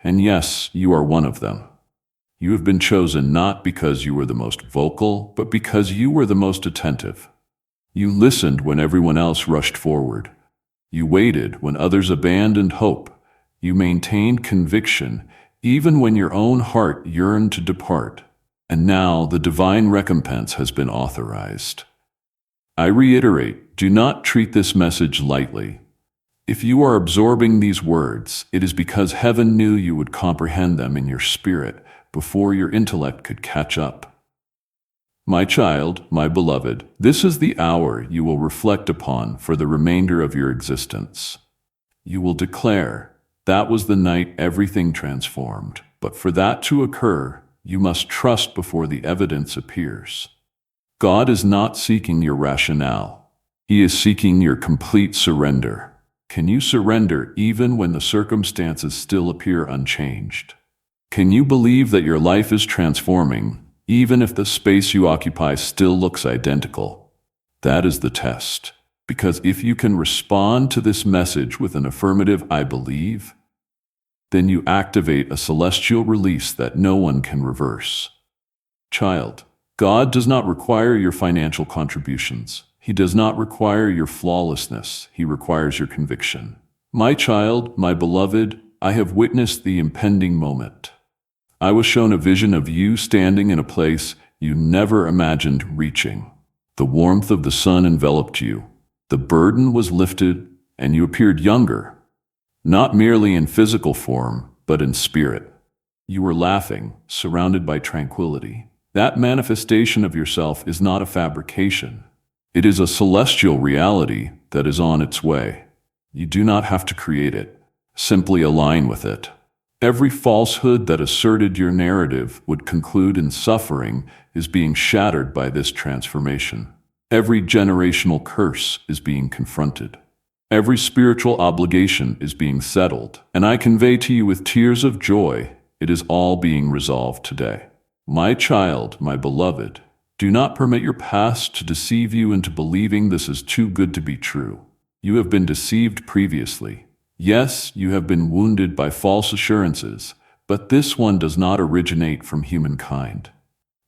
And yes, you are one of them. You have been chosen not because you were the most vocal, but because you were the most attentive. You listened when everyone else rushed forward. You waited when others abandoned hope. You maintained conviction, even when your own heart yearned to depart. And now the divine recompense has been authorized. I reiterate, do not treat this message lightly. If you are absorbing these words, it is because heaven knew you would comprehend them in your spirit before your intellect could catch up. My child, my beloved, this is the hour you will reflect upon for the remainder of your existence. You will declare, that was the night everything transformed. But for that to occur, you must trust before the evidence appears. God is not seeking your rationale. He is seeking your complete surrender. Can you surrender even when the circumstances still appear unchanged? Can you believe that your life is transforming, even if the space you occupy still looks identical? That is the test. Because if you can respond to this message with an affirmative "I believe," then you activate a celestial release that no one can reverse. Child, God does not require your financial contributions. He does not require your flawlessness. He requires your conviction. My child, my beloved, I have witnessed the impending moment. I was shown a vision of you standing in a place you never imagined reaching. The warmth of the sun enveloped you. The burden was lifted, and you appeared younger, not merely in physical form, but in spirit. You were laughing, surrounded by tranquility. That manifestation of yourself is not a fabrication. It is a celestial reality that is on its way. You do not have to create it. Simply align with it. Every falsehood that asserted your narrative would conclude in suffering is being shattered by this transformation. Every generational curse is being confronted. Every spiritual obligation is being settled. And I convey to you with tears of joy, it is all being resolved today. My child, my beloved, do not permit your past to deceive you into believing this is too good to be true. You have been deceived previously. Yes, you have been wounded by false assurances, but this one does not originate from humankind.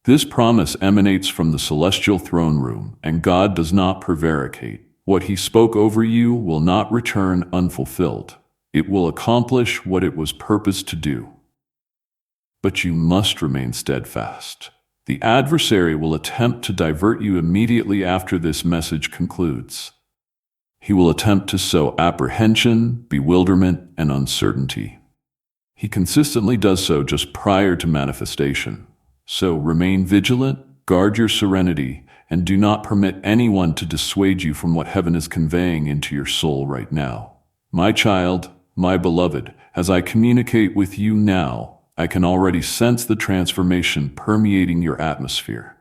This promise emanates from the celestial throne room, and God does not prevaricate. What He spoke over you will not return unfulfilled. It will accomplish what it was purposed to do. But you must remain steadfast. The adversary will attempt to divert you immediately after this message concludes. He will attempt to sow apprehension, bewilderment, and uncertainty. He consistently does so just prior to manifestation. So remain vigilant, guard your serenity, and do not permit anyone to dissuade you from what heaven is conveying into your soul right now. My child, my beloved, as I communicate with you now, I can already sense the transformation permeating your atmosphere.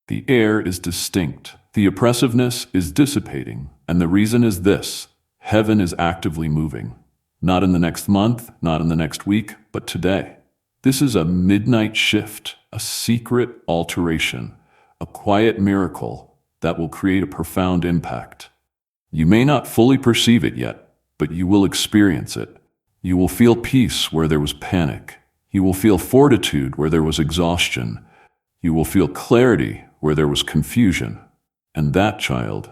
The air is distinct, the oppressiveness is dissipating, and the reason is this: heaven is actively moving. Not in the next month, not in the next week, but today. This is a midnight shift, a secret alteration, a quiet miracle, that will create a profound impact. You may not fully perceive it yet, but you will experience it. You will feel peace where there was panic. You will feel fortitude where there was exhaustion. You will feel clarity where there was confusion. And that, child,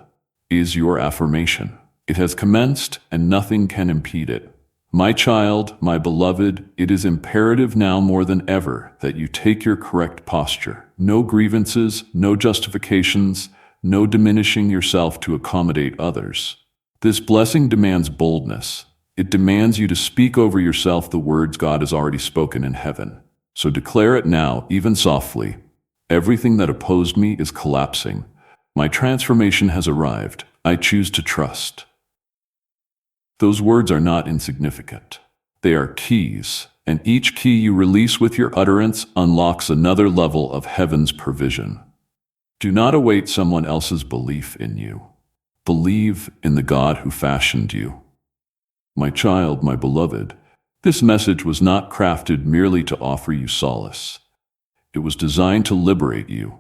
is your affirmation. It has commenced, and nothing can impede it. My child, my beloved, it is imperative now more than ever that you take your correct posture. No grievances, no justifications, no diminishing yourself to accommodate others. This blessing demands boldness. It demands you to speak over yourself the words God has already spoken in heaven. So declare it now, even softly. Everything that opposed me is collapsing. My transformation has arrived. I choose to trust. Those words are not insignificant. They are keys, and each key you release with your utterance unlocks another level of heaven's provision. Do not await someone else's belief in you. Believe in the God who fashioned you. My child, my beloved, this message was not crafted merely to offer you solace. It was designed to liberate you,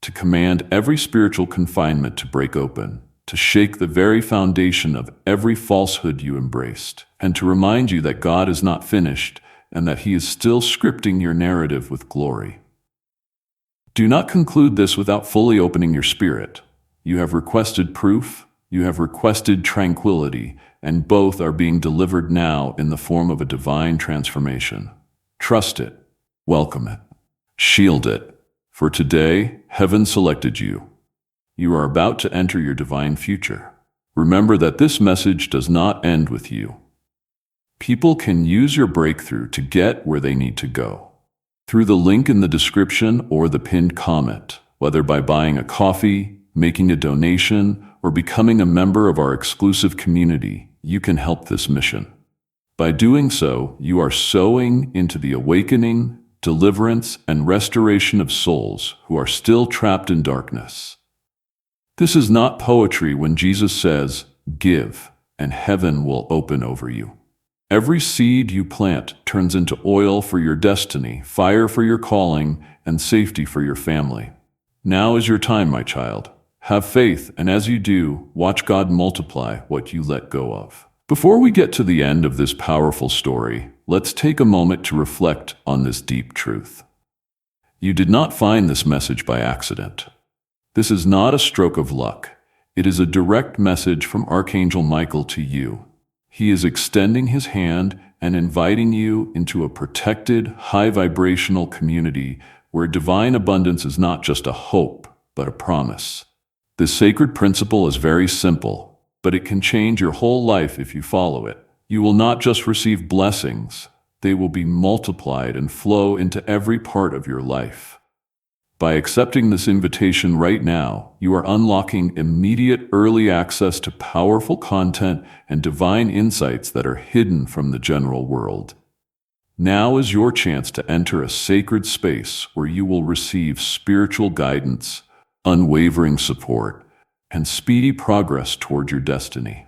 to command every spiritual confinement to break open, to shake the very foundation of every falsehood you embraced, and to remind you that God is not finished and that He is still scripting your narrative with glory. Do not conclude this without fully opening your spirit. You have requested proof, you have requested tranquility, and both are being delivered now in the form of a divine transformation. Trust it, welcome it, shield it, for today, heaven selected you. You are about to enter your divine future. Remember that this message does not end with you. People can use your breakthrough to get where they need to go. Through the link in the description or the pinned comment, whether by buying a coffee, making a donation, or becoming a member of our exclusive community, you can help this mission. By doing so, you are sowing into the awakening, deliverance, and restoration of souls who are still trapped in darkness. This is not poetry when Jesus says, "Give, and heaven will open over you." Every seed you plant turns into oil for your destiny, fire for your calling, and safety for your family. Now is your time, my child. Have faith, and as you do, watch God multiply what you let go of. Before we get to the end of this powerful story, let's take a moment to reflect on this deep truth. You did not find this message by accident. This is not a stroke of luck. It is a direct message from Archangel Michael to you. He is extending his hand and inviting you into a protected, high-vibrational community where divine abundance is not just a hope, but a promise. This sacred principle is very simple, but it can change your whole life if you follow it. You will not just receive blessings, they will be multiplied and flow into every part of your life. By accepting this invitation right now, you are unlocking immediate early access to powerful content and divine insights that are hidden from the general world. Now is your chance to enter a sacred space where you will receive spiritual guidance, unwavering support, and speedy progress toward your destiny.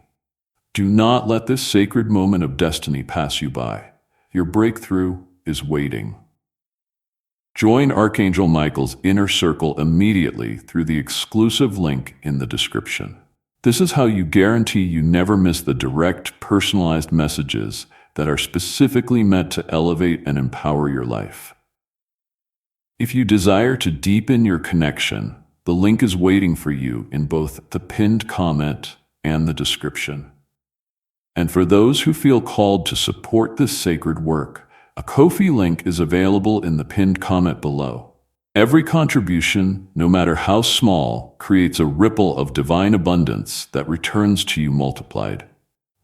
Do not let this sacred moment of destiny pass you by. Your breakthrough is waiting. Join Archangel Michael's inner circle immediately through the exclusive link in the description. This is how you guarantee you never miss the direct, personalized messages that are specifically meant to elevate and empower your life. If you desire to deepen your connection, the link is waiting for you in both the pinned comment and the description. And for those who feel called to support this sacred work, a Ko-fi link is available in the pinned comment below. Every contribution, no matter how small, creates a ripple of divine abundance that returns to you multiplied.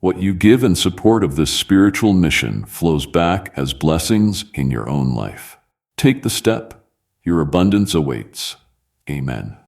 What you give in support of this spiritual mission flows back as blessings in your own life. Take the step. Your abundance awaits. Amen.